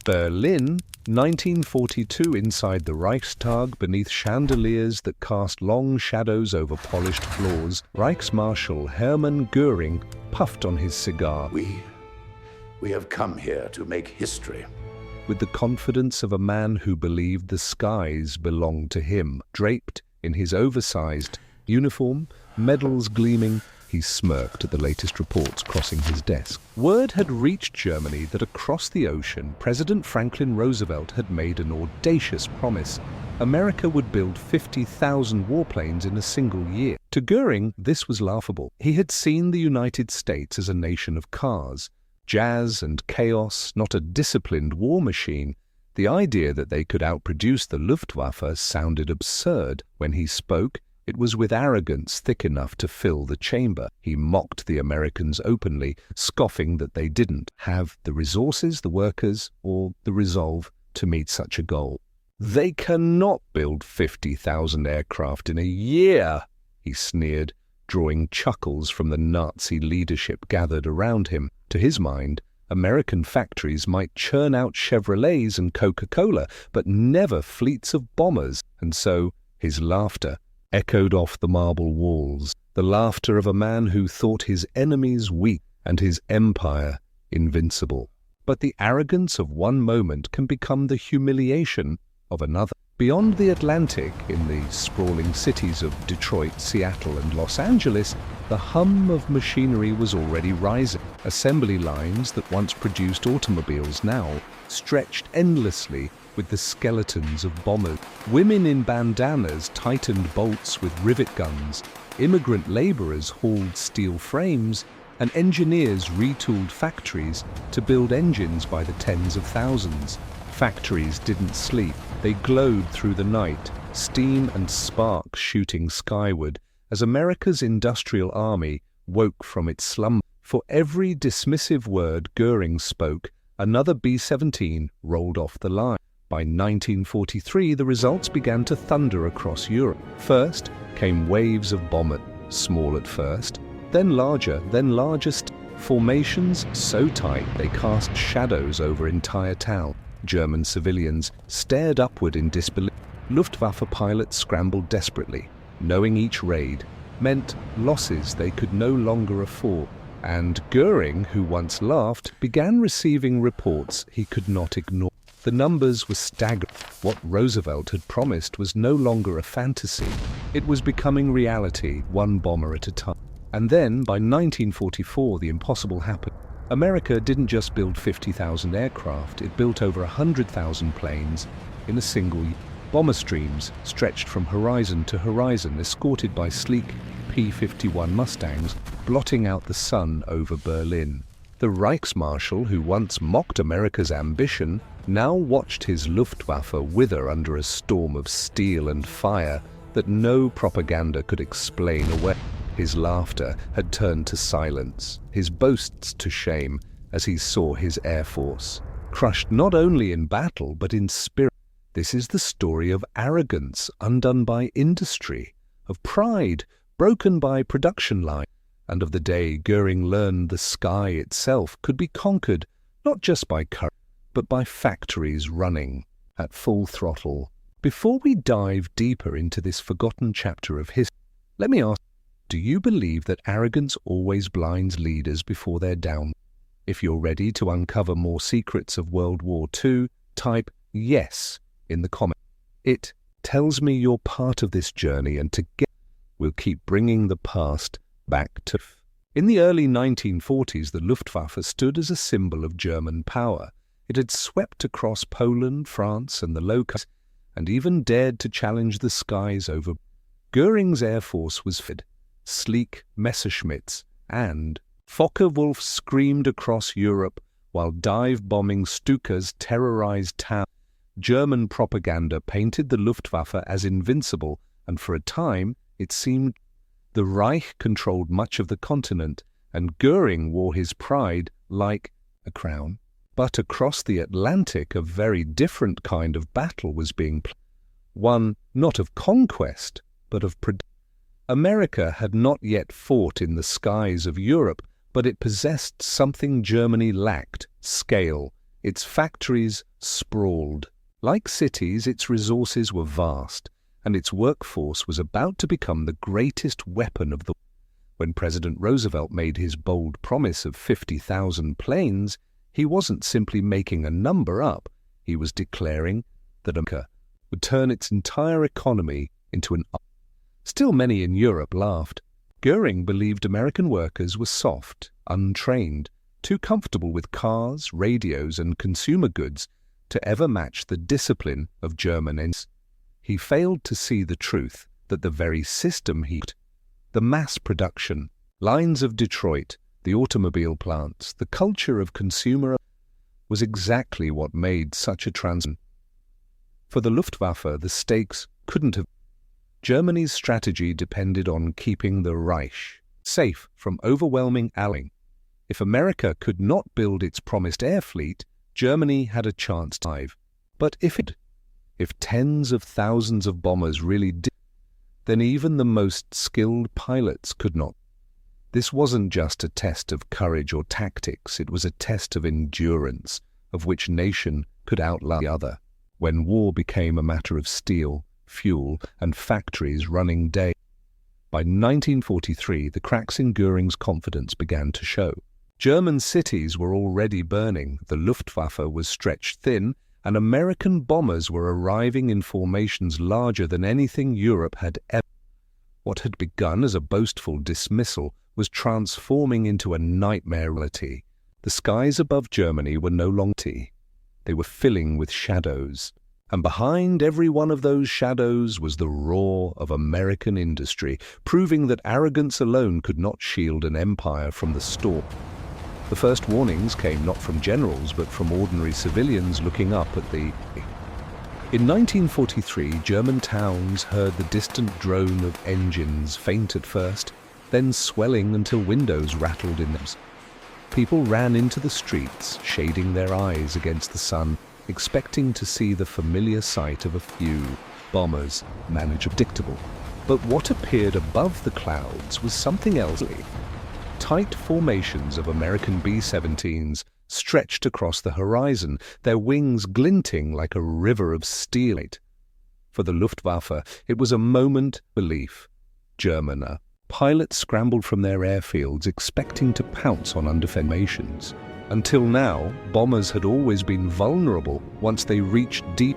Berlin, 1942. Inside the Reichstag, beneath chandeliers that cast long shadows over polished floors, Reichsmarshal Hermann Göring puffed on his cigar. We have come here to make history. With the confidence of a man who believed the skies belonged to him. Draped in his oversized uniform, medals gleaming, he smirked at the latest reports crossing his desk. Word had reached Germany that across the ocean, President Franklin Roosevelt had made an audacious promise. America would build 50,000 warplanes in a single year. To Göring, this was laughable. He had seen the United States as a nation of cars, jazz and chaos, not a disciplined war machine. The idea that they could outproduce the Luftwaffe sounded absurd. When he spoke, it was with arrogance thick enough to fill the chamber. He mocked the Americans openly, scoffing that they didn't have the resources, the workers, or the resolve to meet such a goal. "They cannot build 50,000 aircraft in a year," he sneered, drawing chuckles from the Nazi leadership gathered around him. To his mind, American factories might churn out Chevrolets and Coca-Cola, but never fleets of bombers. And so his laughter echoed off the marble walls, the laughter of a man who thought his enemies weak and his empire invincible. But the arrogance of one moment can become the humiliation of another. Beyond the Atlantic, in the sprawling cities of Detroit, Seattle, and Los Angeles, the hum of machinery was already rising. Assembly lines that once produced automobiles now stretched endlessly with the skeletons of bombers. Women in bandanas tightened bolts with rivet guns, immigrant laborers hauled steel frames, and engineers retooled factories to build engines by the tens of thousands. Factories didn't sleep. They glowed through the night, steam and sparks shooting skyward, as America's industrial army woke from its slumber. For every dismissive word Göring spoke, another B-17 rolled off the line. By 1943, the results began to thunder across Europe. First came waves of bombers, small at first, then larger, formations so tight they cast shadows over entire towns. German civilians stared upward in disbelief. Luftwaffe pilots scrambled desperately, knowing each raid meant losses they could no longer afford. And Göring, who once laughed, began receiving reports he could not ignore. The numbers were staggering. What Roosevelt had promised was no longer a fantasy. It was becoming reality, one bomber at a time. And then, by 1944, the impossible happened. America didn't just build 50,000 aircraft, it built over 100,000 planes in a single year. Bomber streams stretched from horizon to horizon, escorted by sleek P-51 Mustangs, blotting out the sun over Berlin. The Reichsmarshal, who once mocked America's ambition, now watched his Luftwaffe wither under a storm of steel and fire that no propaganda could explain away. His laughter had turned to silence, his boasts to shame, as he saw his Air Force crushed not only in battle but in spirit. This is the story of arrogance undone by industry, of pride broken by production line, and of the day Göring learned the sky itself could be conquered not just by courage, but by factories running at full throttle. Before we dive deeper into this forgotten chapter of history, let me ask, do you believe that arrogance always blinds leaders before they're down? If you're ready to uncover more secrets of World War II, type yes in the comments. It tells me you're part of this journey, and together we'll keep bringing the past back to. In the early 1940s, the Luftwaffe stood as a symbol of German power. It had swept across Poland, France, and the Low Countries, and even dared to challenge the skies over. Göring's Air Force was fed. Sleek Messerschmitts and Focke-Wulfs screamed across Europe while dive-bombing Stukas terrorized towns. German propaganda painted the Luftwaffe as invincible, and for a time it seemed the Reich controlled much of the continent, and Göring wore his pride like a crown. But across the Atlantic, a very different kind of battle was being played. One not of conquest, but of production. America had not yet fought in the skies of Europe, but it possessed something Germany lacked: scale. Its factories sprawled. Like cities, its resources were vast, and its workforce was about to become the greatest weapon of the war. When President Roosevelt made his bold promise of 50,000 planes, he wasn't simply making a number up. He was declaring that America would turn its entire economy into an... Still many in Europe laughed. Göring believed American workers were soft, untrained, too comfortable with cars, radios, and consumer goods to ever match the discipline of German engineers. He failed to see the truth that the very system the mass production, lines of Detroit, the automobile plants, the culture of consumer was exactly what made such a transition. For the Luftwaffe, the stakes couldn't have. Germany's strategy depended on keeping the Reich safe from overwhelming Allies. If America could not build its promised air fleet, Germany had a chance to survive. But if tens of thousands of bombers really did, then even the most skilled pilots could not. This wasn't just a test of courage or tactics, it was a test of endurance, of which nation could outlast the other. When war became a matter of steel, fuel, and factories running day. By 1943, the cracks in Göring's confidence began to show. German cities were already burning, the Luftwaffe was stretched thin, and American bombers were arriving in formations larger than anything Europe had ever. What had begun as a boastful dismissal was transforming into a nightmare reality. The skies above Germany were no longer empty. They were filling with shadows, and behind every one of those shadows was the roar of American industry, proving that arrogance alone could not shield an empire from the storm. The first warnings came not from generals but from ordinary civilians looking up at the... In 1943, German towns heard the distant drone of engines, faint at first, then swelling until windows rattled in them. People ran into the streets, shading their eyes against the sun, expecting to see the familiar sight of a few bombers, predictable. But what appeared above the clouds was something else. Tight formations of American B-17s stretched across the horizon, their wings glinting like a river of steel. For the Luftwaffe, it was a moment of belief. German pilots scrambled from their airfields expecting to pounce on undefended formations. Until now, bombers had always been vulnerable once they reached deep.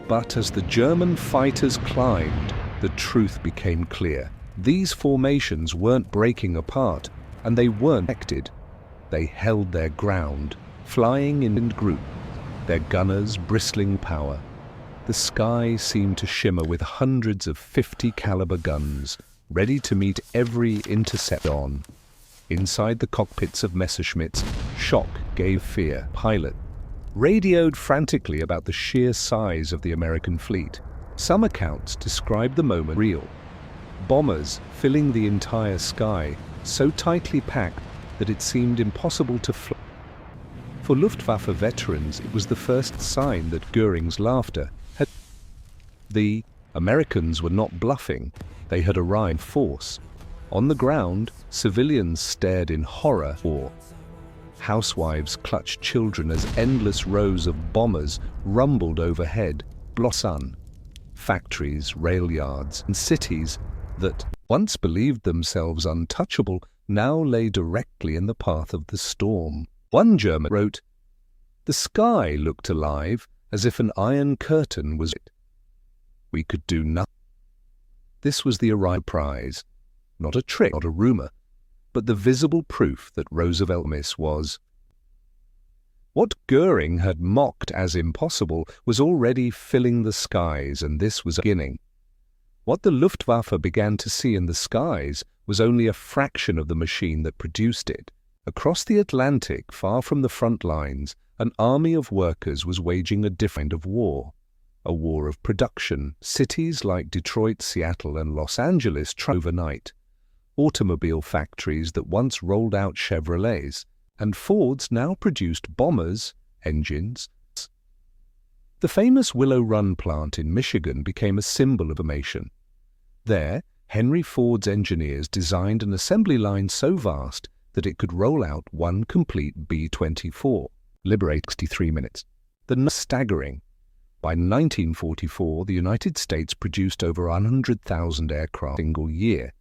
But as the German fighters climbed, the truth became clear. These formations weren't breaking apart, and they weren't connected. They held their ground, flying in groups, their gunners bristling power. The sky seemed to shimmer with hundreds of 50 caliber guns, ready to meet every intercept on. Inside the cockpits of Messerschmitts, shock gave fear. Pilot radioed frantically about the sheer size of the American fleet. Some accounts described the moment real. Bombers filling the entire sky, so tightly packed that it seemed impossible to fly. For Luftwaffe veterans, it was the first sign that Göring's laughter had... The Americans were not bluffing. They had arrived in force. On the ground, civilians stared in horror. Housewives clutched children as endless rows of bombers rumbled overhead. Sun. Factories, rail yards, and cities that once believed themselves untouchable now lay directly in the path of the storm. One German wrote, "The sky looked alive as if an iron curtain was it. We could do nothing." This was the arrival prize. Not a trick, not a rumor, but the visible proof that Roosevelt's was. What Göring had mocked as impossible was already filling the skies, and this was a beginning. What the Luftwaffe began to see in the skies was only a fraction of the machine that produced it. Across the Atlantic, far from the front lines, an army of workers was waging a different kind of war. A war of production. Cities like Detroit, Seattle, and Los Angeles overnight. Automobile factories that once rolled out Chevrolets, and Fords now produced bombers, engines. The famous Willow Run plant in Michigan became a symbol of automation. There, Henry Ford's engineers designed an assembly line so vast that it could roll out one complete B-24. liberate 63 minutes. The staggering. By 1944, the United States produced over 100,000 aircraft a single year.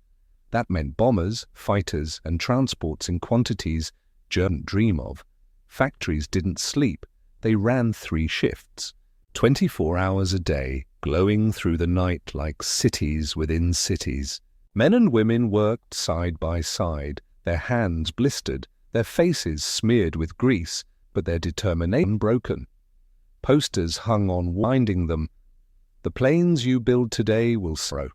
That meant bombers, fighters, and transports in quantities Germans didn't dream of. Factories didn't sleep. They ran 3 shifts, 24 hours a day, glowing through the night like cities within cities. Men and women worked side by side, their hands blistered, their faces smeared with grease, but their determination unbroken. Posters hung on winding them. The planes you build today will sorrow.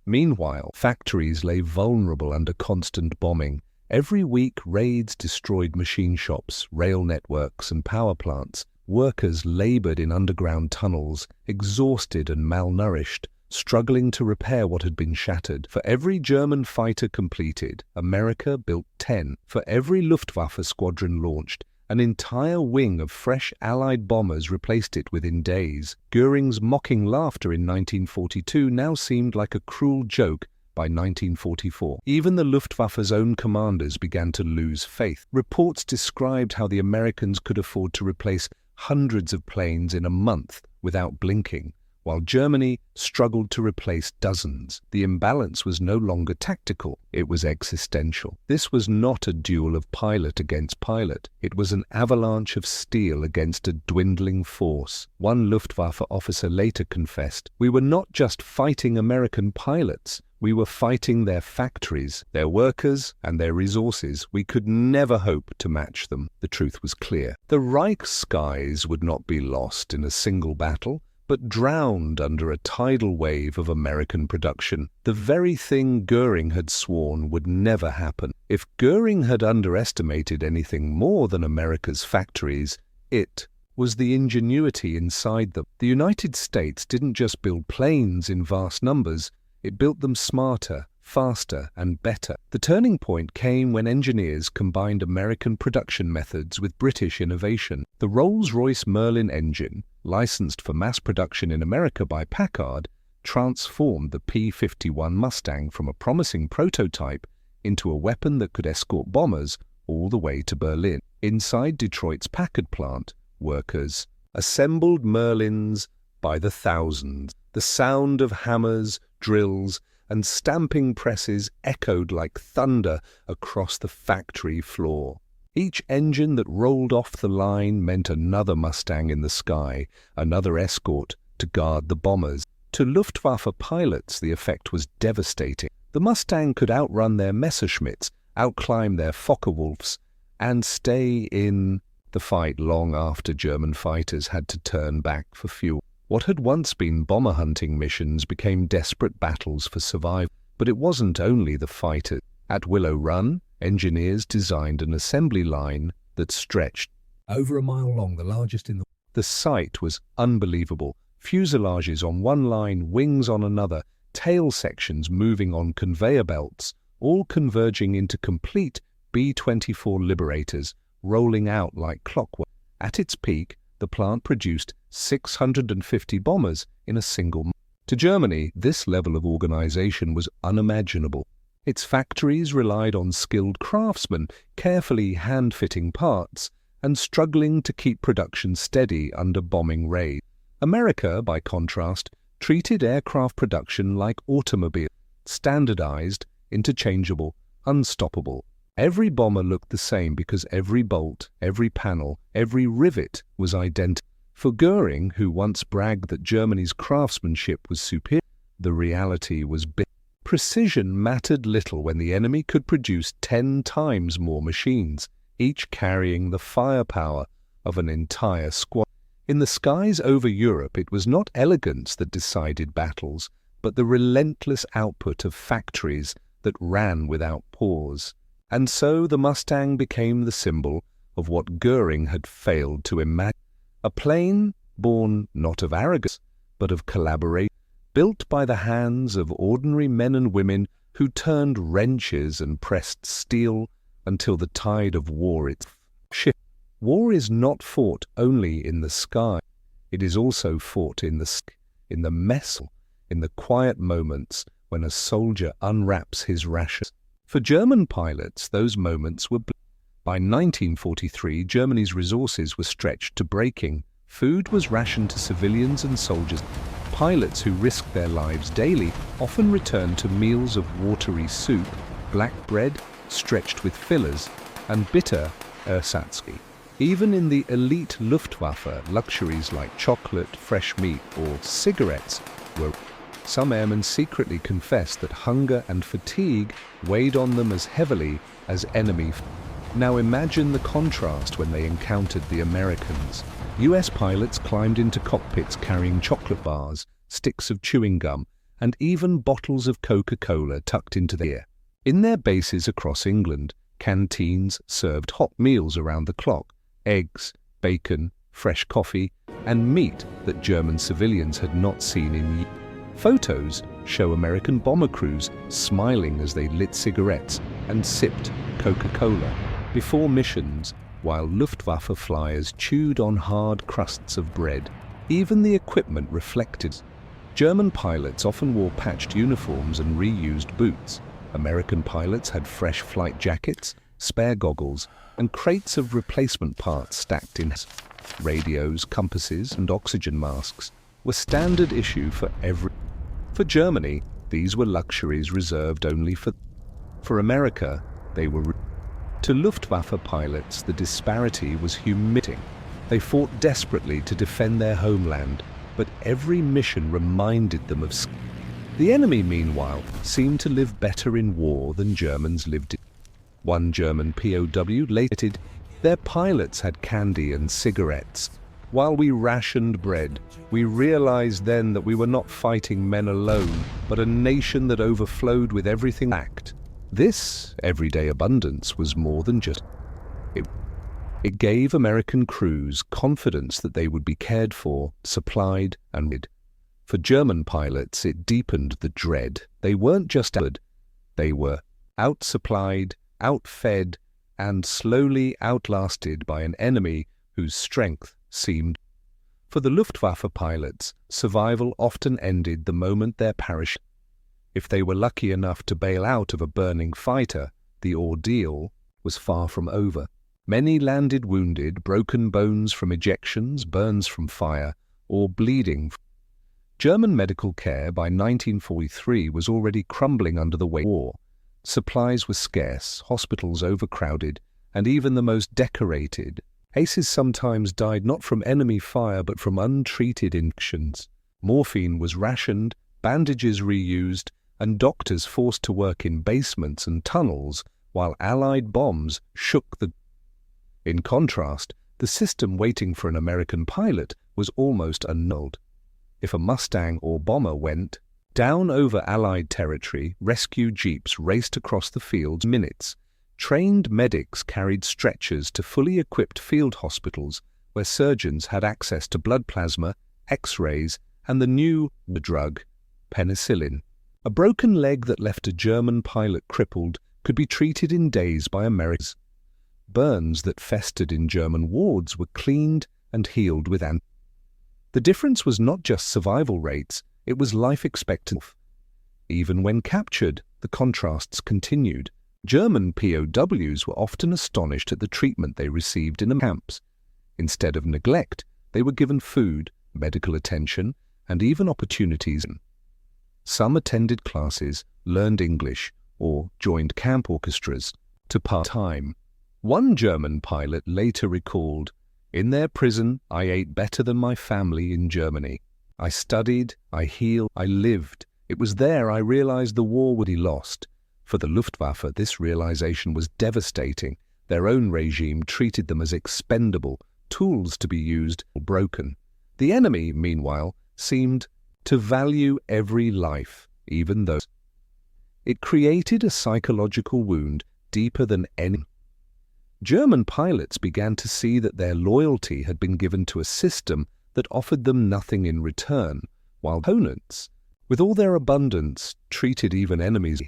Meanwhile, factories lay vulnerable under constant bombing. Every week, raids destroyed machine shops, rail networks, and power plants. Workers labored in underground tunnels, exhausted and malnourished, struggling to repair what had been shattered. For every German fighter completed, America built 10. For every Luftwaffe squadron launched, an entire wing of fresh Allied bombers replaced it within days. Göring's mocking laughter in 1942 now seemed like a cruel joke by 1944. Even the Luftwaffe's own commanders began to lose faith. Reports described how the Americans could afford to replace hundreds of planes in a month without blinking, while Germany struggled to replace dozens. The imbalance was no longer tactical, it was existential. This was not a duel of pilot against pilot. It was an avalanche of steel against a dwindling force. One Luftwaffe officer later confessed, "We were not just fighting American pilots, we were fighting their factories, their workers, and their resources. We could never hope to match them." The truth was clear. The Reich's skies would not be lost in a single battle, but drowned under a tidal wave of American production. The very thing Göring had sworn would never happen. If Göring had underestimated anything more than America's factories, it was the ingenuity inside them. The United States didn't just build planes in vast numbers, it built them smarter, faster, and better. The turning point came when engineers combined American production methods with British innovation. The Rolls-Royce Merlin engine, licensed for mass production in America by Packard, transformed the P-51 Mustang from a promising prototype into a weapon that could escort bombers all the way to Berlin. Inside Detroit's Packard plant, workers assembled Merlins by the thousands. The sound of hammers, drills, and stamping presses echoed like thunder across the factory floor. Each engine that rolled off the line meant another Mustang in the sky, another escort to guard the bombers. To Luftwaffe pilots, the effect was devastating. The Mustang could outrun their Messerschmitts, outclimb their Focke-Wulfs, and stay in the fight long after German fighters had to turn back for fuel. What had once been bomber hunting missions became desperate battles for survival. But it wasn't only the fighters. At Willow Run, engineers designed an assembly line that stretched over a mile long, the largest in the world. The sight was unbelievable. Fuselages on one line, wings on another, tail sections moving on conveyor belts, all converging into complete B-24 Liberators, rolling out like clockwork. At its peak, the plant produced 650 bombers in a single month. To Germany, this level of organization was unimaginable. Its factories relied on skilled craftsmen, carefully hand-fitting parts, and struggling to keep production steady under bombing raids. America, by contrast, treated aircraft production like automobiles, standardized, interchangeable, unstoppable. Every bomber looked the same because every bolt, every panel, every rivet was identical. For Göring, who once bragged that Germany's craftsmanship was superior, the reality was big. Precision mattered little when the enemy could produce 10 times more machines, each carrying the firepower of an entire squad. In the skies over Europe, it was not elegance that decided battles, but the relentless output of factories that ran without pause. And so the Mustang became the symbol of what Göring had failed to imagine. A plane born not of arrogance, but of collaboration, built by the hands of ordinary men and women who turned wrenches and pressed steel until the tide of war itself shifted. War is not fought only in the sky. It is also fought in the mess, in the quiet moments when a soldier unwraps his rations. For German pilots, those moments were By 1943, Germany's resources were stretched to breaking. Food was rationed to civilians and soldiers. Pilots who risked their lives daily often returned to meals of watery soup, black bread stretched with fillers, and bitter ersatz. Even in the elite Luftwaffe, luxuries like chocolate, fresh meat, or cigarettes were. Some airmen secretly confessed that hunger and fatigue weighed on them as heavily as enemy. Now imagine the contrast when they encountered the Americans. US pilots climbed into cockpits carrying chocolate bars, sticks of chewing gum, and even bottles of Coca-Cola tucked into their ear. In their bases across England, canteens served hot meals around the clock, eggs, bacon, fresh coffee, and meat that German civilians had not seen in years. Photos show American bomber crews smiling as they lit cigarettes and sipped Coca-Cola before missions, while Luftwaffe flyers chewed on hard crusts of bread. Even the equipment reflected. German pilots often wore patched uniforms and reused boots. American pilots had fresh flight jackets, spare goggles, and crates of replacement parts stacked in. Radios, compasses, and oxygen masks were standard issue for every. For Germany, these were luxuries reserved only for America, they were. To Luftwaffe pilots, the disparity was humiliating. They fought desperately to defend their homeland, but every mission reminded them of. The enemy, meanwhile, seemed to live better in war than Germans lived in. One German POW later stated, "Their pilots had candy and cigarettes. While we rationed bread, we realized then that we were not fighting men alone, but a nation that overflowed with everything lacked." This everyday abundance was more than just. It gave American crews confidence that they would be cared for, supplied, and rid. For German pilots, it deepened the dread. They weren't just outnumbered, they were outsupplied, outfed, and slowly outlasted by an enemy whose strength seemed. For the Luftwaffe pilots, survival often ended the moment their parachute. If they were lucky enough to bail out of a burning fighter, the ordeal was far from over. Many landed wounded, broken bones from ejections, burns from fire, or bleeding. German medical care by 1943 was already crumbling under the weight of war. Supplies were scarce, hospitals overcrowded, and even the most decorated aces sometimes died not from enemy fire but from untreated infections. Morphine was rationed, bandages reused, and doctors forced to work in basements and tunnels while Allied bombs shook the. In contrast, the system waiting for an American pilot was almost annulled. If a Mustang or bomber went down over Allied territory, rescue jeeps raced across the fields in minutes. Trained medics carried stretchers to fully equipped field hospitals where surgeons had access to blood plasma, X-rays, and the new drug, penicillin. A broken leg that left a German pilot crippled could be treated in days by Americans. Burns that festered in German wards were cleaned and healed with The difference was not just survival rates, it was life expectancy. Even when captured, the contrasts continued. German POWs were often astonished at the treatment they received in the camps. Instead of neglect, they were given food, medical attention, and even opportunities. Some attended classes, learned English, or joined camp orchestras to part-time. One German pilot later recalled, "In their prison, I ate better than my family in Germany. I studied, I healed, I lived. It was there I realized the war would be lost." For the Luftwaffe, this realization was devastating. Their own regime treated them as expendable, tools to be used or broken. The enemy, meanwhile, seemed to value every life, even those. It created a psychological wound deeper than any. German pilots began to see that their loyalty had been given to a system that offered them nothing in return, while opponents, with all their abundance, treated even enemies.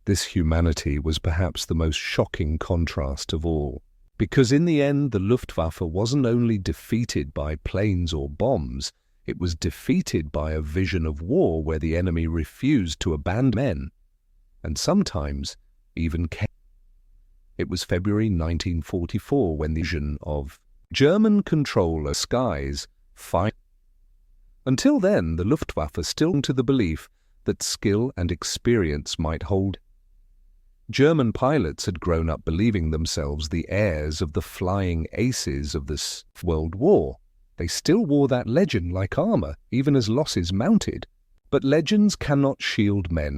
This humanity was perhaps the most shocking contrast of all, because in the end the Luftwaffe wasn't only defeated by planes or bombs, it was defeated by a vision of war where the enemy refused to abandon men, and sometimes even It was February 1944 when the vision of German control of skies finally. Until then, the Luftwaffe still clung to the belief that skill and experience might hold. German pilots had grown up believing themselves the heirs of the flying aces of the World War. They still wore that legend like armor, even as losses mounted. But legends cannot shield men.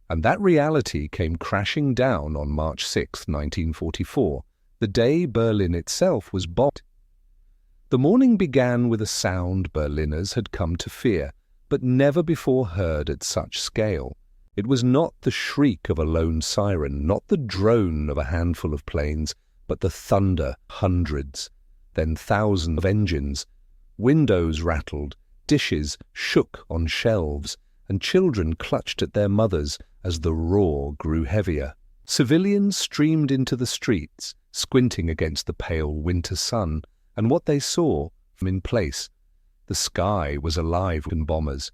And that reality came crashing down on March 6, 1944, the day Berlin itself was bombed. The morning began with a sound Berliners had come to fear, but never before heard at such scale. It was not the shriek of a lone siren, not the drone of a handful of planes, but the thunder, hundreds, then thousands of engines. Windows rattled, dishes shook on shelves, and children clutched at their mothers as the roar grew heavier. Civilians streamed into the streets, squinting against the pale winter sun, and what they saw from in place. The sky was alive with bombers.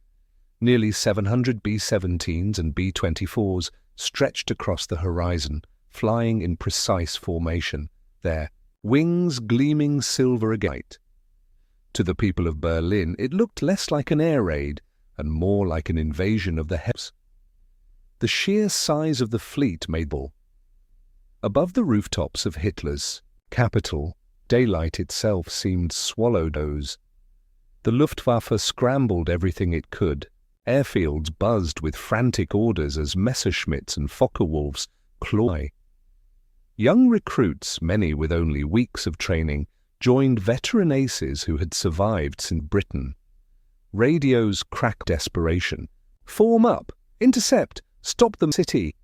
Nearly 700 B-17s and B-24s stretched across the horizon, flying in precise formation, their wings gleaming silver agate. To the people of Berlin, it looked less like an air raid and more like an invasion of the heavens. The sheer size of the fleet made bull. Above the rooftops of Hitler's capital, daylight itself seemed swallowed. The Luftwaffe scrambled everything it could. Airfields buzzed with frantic orders as Messerschmitts and Focke-Wulfs clawed. Young recruits, many with only weeks of training, joined veteran aces who had survived since Britain. Radios cracked desperation. Form up! Intercept! Stop the city!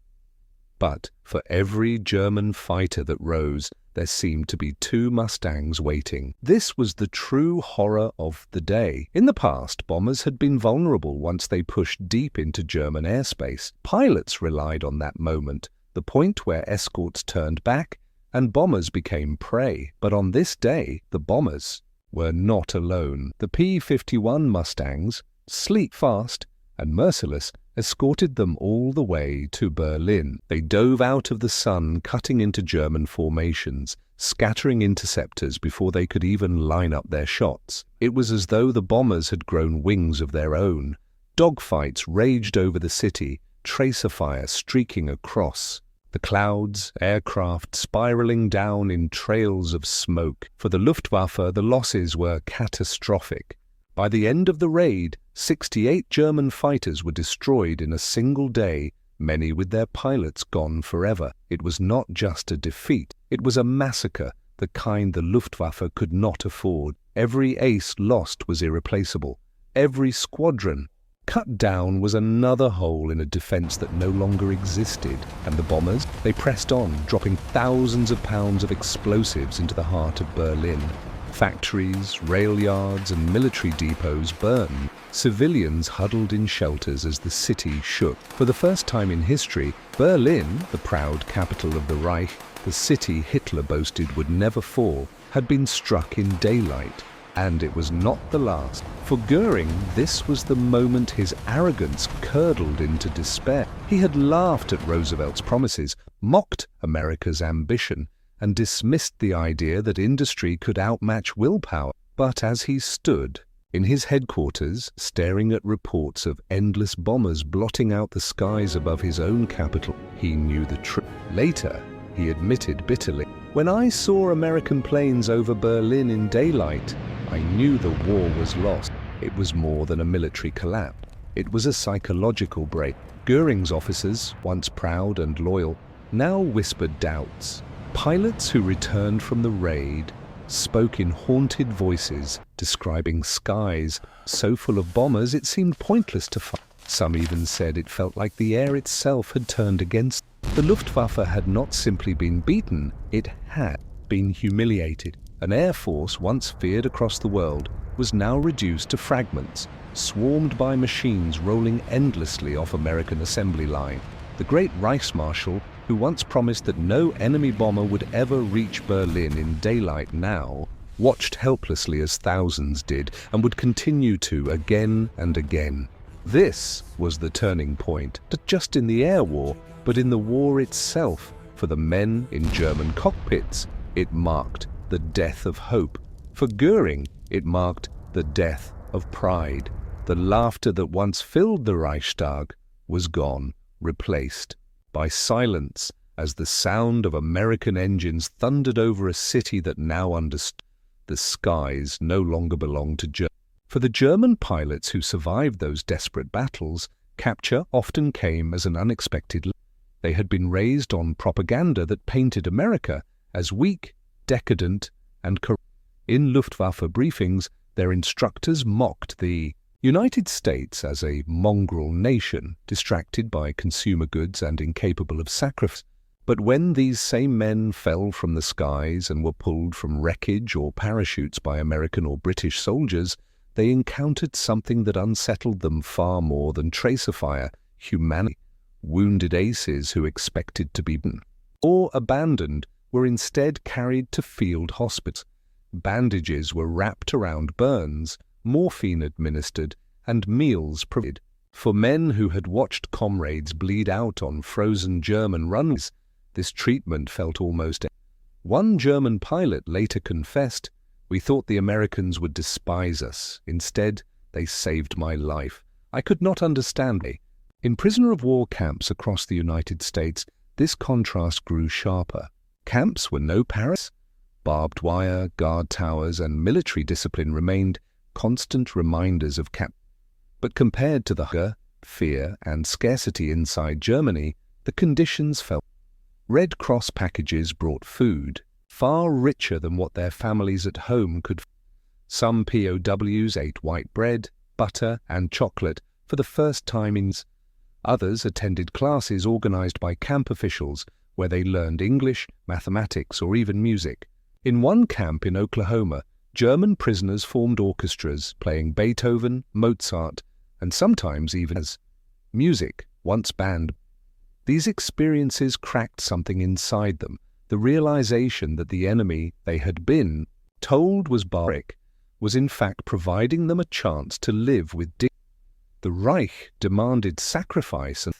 But for every German fighter that rose, there seemed to be 2 Mustangs waiting. This was the true horror of the day. In the past, bombers had been vulnerable once they pushed deep into German airspace. Pilots relied on that moment, the point where escorts turned back and bombers became prey. But on this day, the bombers were not alone. The P-51 Mustangs, sleek, fast, and merciless, escorted them all the way to Berlin. They dove out of the sun, cutting into German formations, scattering interceptors before they could even line up their shots. It was as though the bombers had grown wings of their own. Dogfights raged over the city, tracer fire streaking across the clouds, aircraft spiraling down in trails of smoke. For the Luftwaffe, the losses were catastrophic. By the end of the raid, 68 German fighters were destroyed in a single day, many with their pilots gone forever. It was not just a defeat, it was a massacre, the kind the Luftwaffe could not afford. Every ace lost was irreplaceable. Every squadron cut down was another hole in a defense that no longer existed. And the bombers, they pressed on, dropping thousands of pounds of explosives into the heart of Berlin. Factories, rail yards, and military depots burned. Civilians huddled in shelters as the city shook. For the first time in history, Berlin, the proud capital of the Reich, the city Hitler boasted would never fall, had been struck in daylight. And it was not the last. For Göring, this was the moment his arrogance curdled into despair. He had laughed at Roosevelt's promises, mocked America's ambition, and dismissed the idea that industry could outmatch willpower. But as he stood in his headquarters, staring at reports of endless bombers blotting out the skies above his own capital, he knew the truth. Later, he admitted bitterly, "When I saw American planes over Berlin in daylight, I knew the war was lost." It was more than a military collapse. It was a psychological break. Göring's officers, once proud and loyal, now whispered doubts. Pilots who returned from the raid spoke in haunted voices, describing skies so full of bombers it seemed pointless to fight. Some even said it felt like the air itself had turned against them. The Luftwaffe had not simply been beaten, it had been humiliated. An air force once feared across the world was now reduced to fragments, swarmed by machines rolling endlessly off American assembly line. The great Reichsmarshal, who once promised that no enemy bomber would ever reach Berlin in daylight, now watched helplessly as thousands did, and would continue to again and again. This was the turning point, not just in the air war, but in the war itself. For the men in German cockpits, it marked the death of hope. For Göring, it marked the death of pride. The laughter that once filled the Reichstag was gone, replaced by silence as the sound of American engines thundered over a city that now understood the skies no longer belonged to Germany. For the German pilots who survived those desperate battles, capture often came as an unexpected loss. They had been raised on propaganda that painted America as weak, decadent, and corrupt. In Luftwaffe briefings, their instructors mocked the United States as a mongrel nation, distracted by consumer goods and incapable of sacrifice. But when these same men fell from the skies and were pulled from wreckage or parachutes by American or British soldiers, they encountered something that unsettled them far more than tracer fire: humanity. Wounded aces who expected to be beaten or abandoned were instead carried to field hospitals. Bandages were wrapped around burns, morphine administered, and meals provided. For men who had watched comrades bleed out on frozen German runways, this treatment felt almost. One German pilot later confessed, "We thought the Americans would despise us. Instead, they saved my life. I could not understand it." In prisoner of war camps across the United States, this contrast grew sharper. Camps were no paradise. Barbed wire, guard towers, and military discipline remained constant reminders of But compared to the hunger, fear, and scarcity inside Germany, the conditions felt. Red Cross packages brought food, far richer than what their families at home could. Some POWs ate white bread, butter, and chocolate for the first time in. Others attended classes organized by camp officials where they learned English, mathematics, or even music. In one camp in Oklahoma, German prisoners formed orchestras playing Beethoven, Mozart, and sometimes even as music, once banned. These experiences cracked something inside them, the realization that the enemy they had been told was barbaric was in fact providing them a chance to live with dignity. The Reich demanded sacrifice, and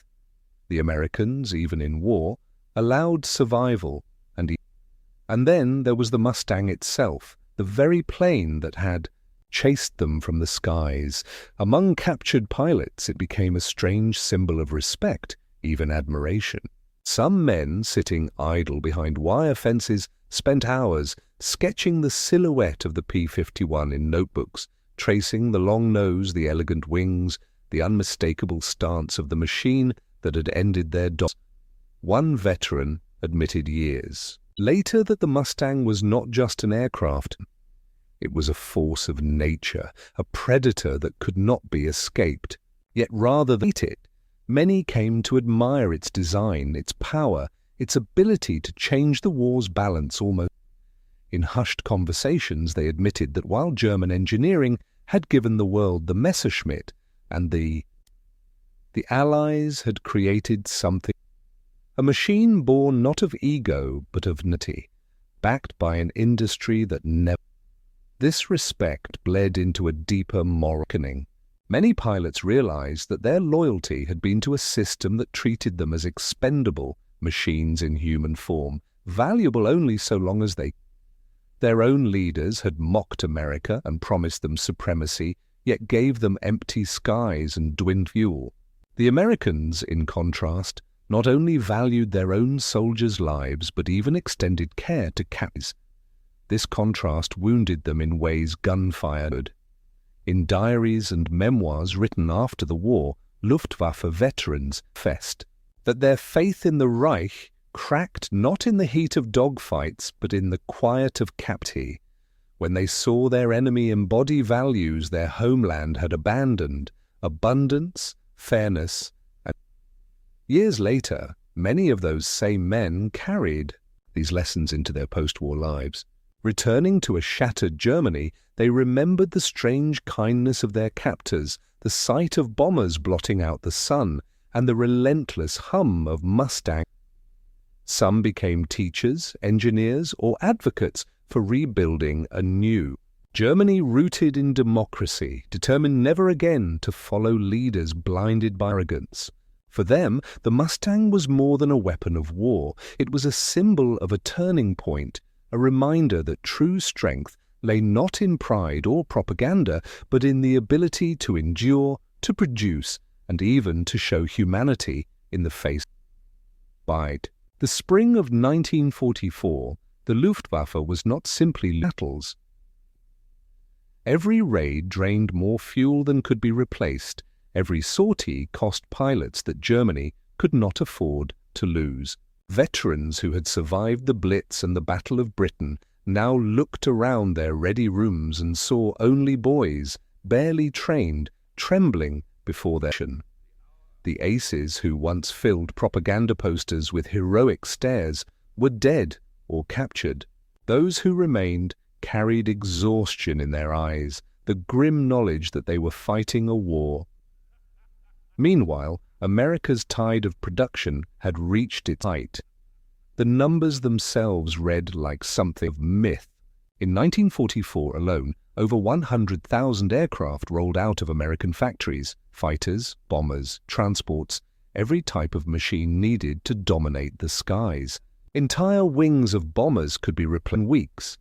the Americans, even in war, allowed survival. And then there was the Mustang itself, the very plane that had chased them from the skies. Among captured pilots, it became a strange symbol of respect, even admiration. Some men, sitting idle behind wire fences, spent hours sketching the silhouette of the P-51 in notebooks, tracing the long nose, the elegant wings, the unmistakable stance of the machine that had ended their days. One veteran admitted years later that the Mustang was not just an aircraft. It was a force of nature, a predator that could not be escaped. Yet rather than hate it, many came to admire its design, its power, its ability to change the war's balance almost. In hushed conversations, they admitted that while German engineering had given the world the Messerschmitt, and the Allies had created something, a machine born not of ego but of nity, backed by an industry that never. This respect bled into a deeper moral reckoning. Many pilots realized that their loyalty had been to a system that treated them as expendable machines in human form, valuable only so long as they. Their own leaders had mocked America and promised them supremacy, yet gave them empty skies and dwindled fuel. The Americans, in contrast, not only valued their own soldiers' lives but even extended care to captives. This contrast wounded them in ways gunfire could. In diaries and memoirs written after the war, Luftwaffe veterans confessed that their faith in the Reich cracked not in the heat of dogfights but in the quiet of captivity, when they saw their enemy embody values their homeland had abandoned: abundance, fairness, and. Years later, many of those same men carried these lessons into their post-war lives. Returning to a shattered Germany, they remembered the strange kindness of their captors, the sight of bombers blotting out the sun, and the relentless hum of Mustang. Some became teachers, engineers, or advocates for rebuilding anew. Germany rooted in democracy, determined never again to follow leaders blinded by arrogance. For them, the Mustang was more than a weapon of war. It was a symbol of a turning point, a reminder that true strength lay not in pride or propaganda, but in the ability to endure, to produce, and even to show humanity in the face of fight. The spring of 1944, the Luftwaffe was not simply battles. Every raid drained more fuel than could be replaced. Every sortie cost pilots that Germany could not afford to lose. Veterans who had survived the Blitz and the Battle of Britain now looked around their ready rooms and saw only boys, barely trained, trembling before their mission. The aces who once filled propaganda posters with heroic stares were dead or captured. Those who remained carried exhaustion in their eyes, the grim knowledge that they were fighting a war. Meanwhile, America's tide of production had reached its height. The numbers themselves read like something of myth. In 1944 alone, over 100,000 aircraft rolled out of American factories, fighters, bombers, transports, every type of machine needed to dominate the skies. Entire wings of bombers could be replaced in weeks.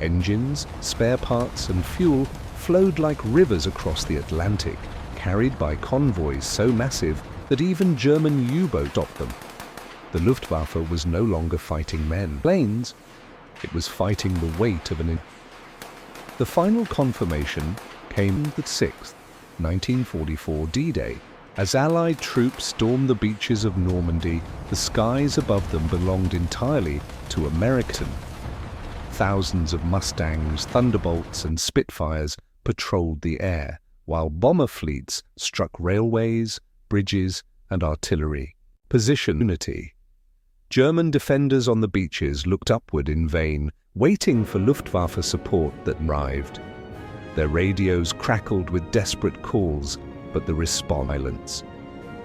Engines, spare parts, and fuel flowed like rivers across the Atlantic, carried by convoys so massive that even German U-boats stopped them. The Luftwaffe was no longer fighting men, planes. It was fighting the weight of an... The final confirmation came the 6th, 1944 D-Day. As Allied troops stormed the beaches of Normandy, the skies above them belonged entirely to American. Thousands of Mustangs, Thunderbolts, and Spitfires patrolled the air, while bomber fleets struck railways, bridges, and artillery. Position unity. German defenders on the beaches looked upward in vain, waiting for Luftwaffe support that arrived. Their radios crackled with desperate calls, but the response silence.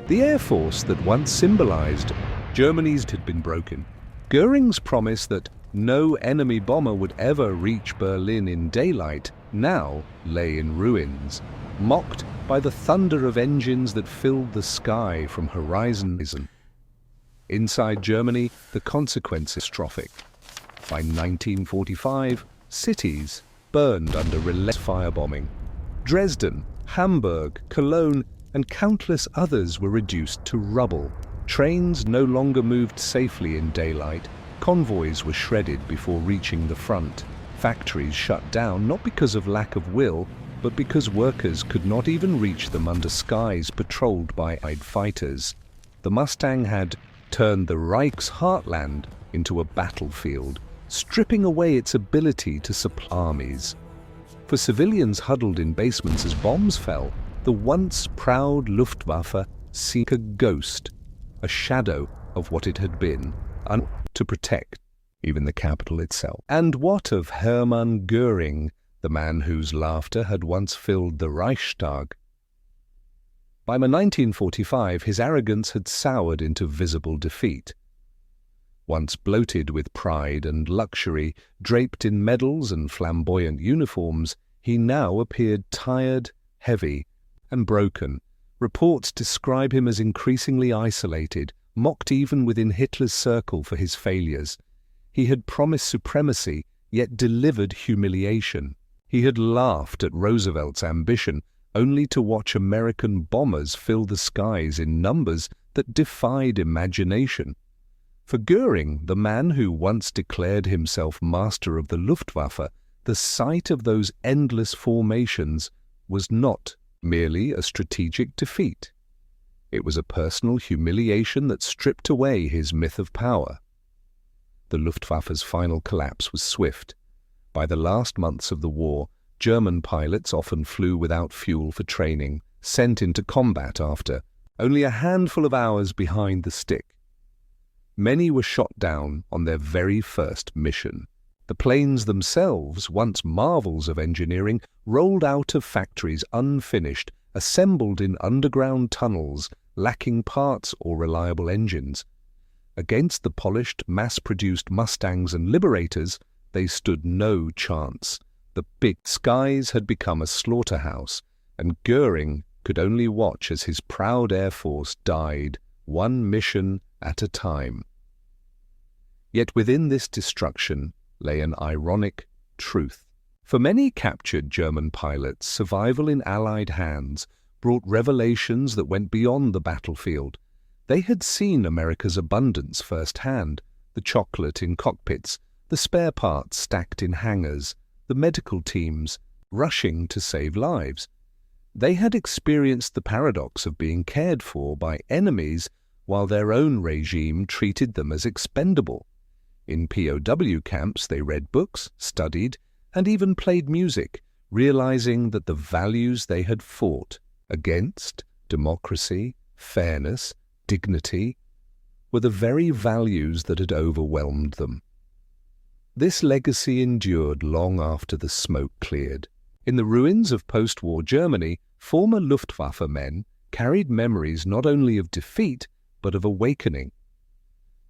The Air Force that once symbolized Germany's had been broken. Göring's promise that no enemy bomber would ever reach Berlin in daylight now lay in ruins, mocked by the thunder of engines that filled the sky from horizon to horizon. Inside Germany, the consequence is catastrophic. By 1945, cities burned under relentless firebombing. Dresden, Hamburg, Cologne, and countless others were reduced to rubble. Trains no longer moved safely in daylight. Convoys were shredded before reaching the front. Factories shut down not because of lack of will, but because workers could not even reach them under skies patrolled by Allied fighters. The Mustang had turned the Reich's heartland into a battlefield, stripping away its ability to supply armies. For civilians huddled in basements as bombs fell, the once proud Luftwaffe seemed a ghost, a shadow of what it had been, to protect even the capital itself. And what of Hermann Göring, the man whose laughter had once filled the Reichstag? By 1945, his arrogance had soured into visible defeat. Once bloated with pride and luxury, draped in medals and flamboyant uniforms, he now appeared tired, heavy, and broken. Reports describe him as increasingly isolated, mocked even within Hitler's circle for his failures. He had promised supremacy, yet delivered humiliation. He had laughed at Roosevelt's ambition, only to watch American bombers fill the skies in numbers that defied imagination. For Göring, the man who once declared himself master of the Luftwaffe, the sight of those endless formations was not merely a strategic defeat. It was a personal humiliation that stripped away his myth of power. The Luftwaffe's final collapse was swift. By the last months of the war, German pilots often flew without fuel for training, sent into combat after only a handful of hours behind the stick. Many were shot down on their very first mission. The planes themselves, once marvels of engineering, rolled out of factories unfinished, assembled in underground tunnels, lacking parts or reliable engines. Against the polished, mass-produced Mustangs and Liberators, they stood no chance. The big skies had become a slaughterhouse, and Göring could only watch as his proud Air Force died, one mission at a time. Yet within this destruction lay an ironic truth. For many captured German pilots, survival in Allied hands brought revelations that went beyond the battlefield. They had seen America's abundance firsthand, the chocolate in cockpits, the spare parts stacked in hangars, the medical teams rushing to save lives. They had experienced the paradox of being cared for by enemies while their own regime treated them as expendable. In POW camps they read books, studied, and even played music, realizing that the values they had fought against, democracy, fairness, dignity, were the very values that had overwhelmed them. This legacy endured long after the smoke cleared. In the ruins of post-war Germany, former Luftwaffe men carried memories not only of defeat, but of awakening.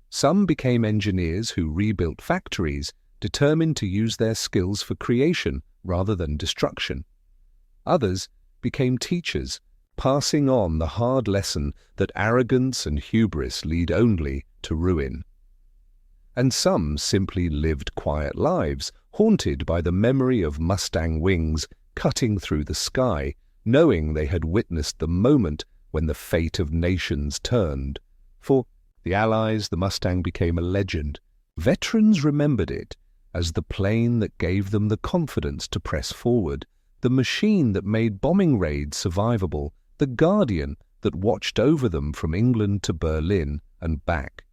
Some became engineers who rebuilt factories, determined to use their skills for creation rather than destruction. Others became teachers, passing on the hard lesson that arrogance and hubris lead only to ruin. And some simply lived quiet lives, haunted by the memory of Mustang wings cutting through the sky, knowing they had witnessed the moment when the fate of nations turned. For the Allies, the Mustang became a legend. Veterans remembered it as the plane that gave them the confidence to press forward, the machine that made bombing raids survivable, the guardian that watched over them from England to Berlin and back.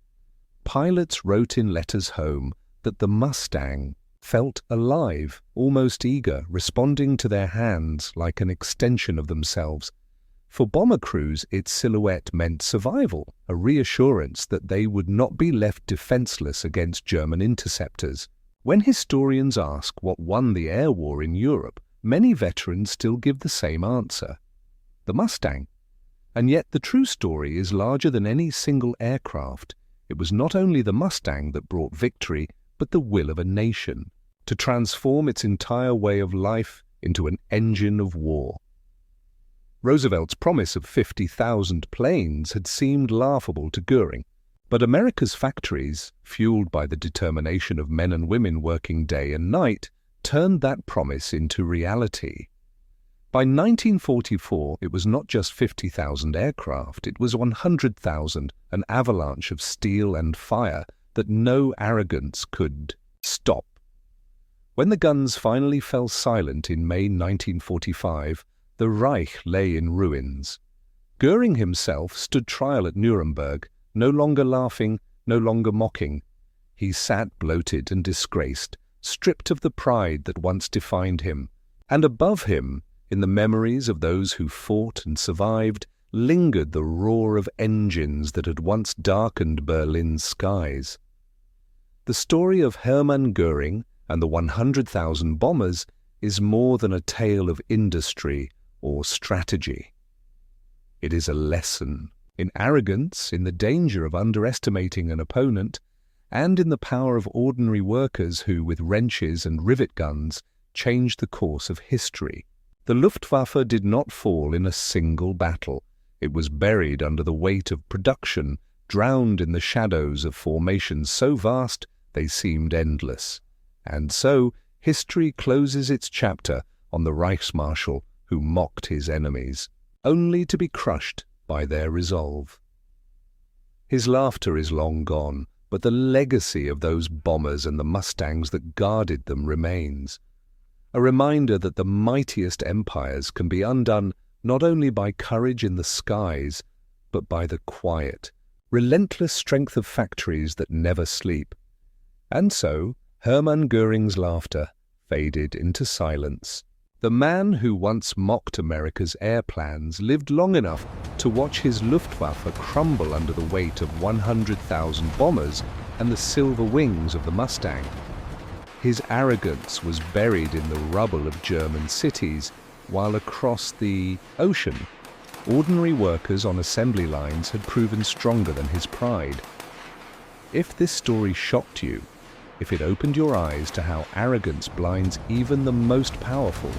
Pilots wrote in letters home that the Mustang felt alive, almost eager, responding to their hands like an extension of themselves. For bomber crews, its silhouette meant survival, a reassurance that they would not be left defenseless against German interceptors. When historians ask what won the air war in Europe, many veterans still give the same answer: the Mustang. And yet the true story is larger than any single aircraft. It was not only the Mustang that brought victory, but the will of a nation, to transform its entire way of life into an engine of war. Roosevelt's promise of 50,000 planes had seemed laughable to Göring, but America's factories, fueled by the determination of men and women working day and night, turned that promise into reality. By 1944, it was not just 50,000 aircraft, it was 100,000, an avalanche of steel and fire that no arrogance could stop. When the guns finally fell silent in May 1945, the Reich lay in ruins. Göring himself stood trial at Nuremberg, no longer laughing, no longer mocking. He sat bloated and disgraced, stripped of the pride that once defined him, and above him, in the memories of those who fought and survived, lingered the roar of engines that had once darkened Berlin's skies. The story of Hermann Göring and the 100,000 bombers is more than a tale of industry or strategy. It is a lesson in arrogance, in the danger of underestimating an opponent, and in the power of ordinary workers who, with wrenches and rivet guns, changed the course of history. The Luftwaffe did not fall in a single battle. It was buried under the weight of production, drowned in the shadows of formations so vast they seemed endless. And so, history closes its chapter on the Reichsmarshal who mocked his enemies, only to be crushed by their resolve. His laughter is long gone, but the legacy of those bombers and the Mustangs that guarded them remains. A reminder that the mightiest empires can be undone not only by courage in the skies, but by the quiet, relentless strength of factories that never sleep. And so, Hermann Göring's laughter faded into silence. The man who once mocked America's air plans lived long enough to watch his Luftwaffe crumble under the weight of 100,000 bombers and the silver wings of the Mustang. His arrogance was buried in the rubble of German cities, while across the ocean, ordinary workers on assembly lines had proven stronger than his pride. If this story shocked you, if it opened your eyes to how arrogance blinds even the most powerful,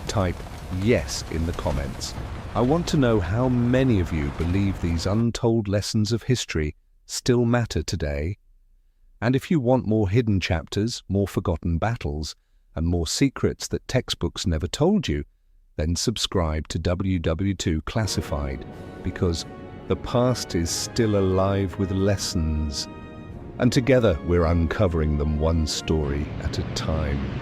type yes in the comments. I want to know how many of you believe these untold lessons of history still matter today. And if you want more hidden chapters, more forgotten battles, and more secrets that textbooks never told you, then subscribe to WW2 Classified, because the past is still alive with lessons. And together we're uncovering them one story at a time.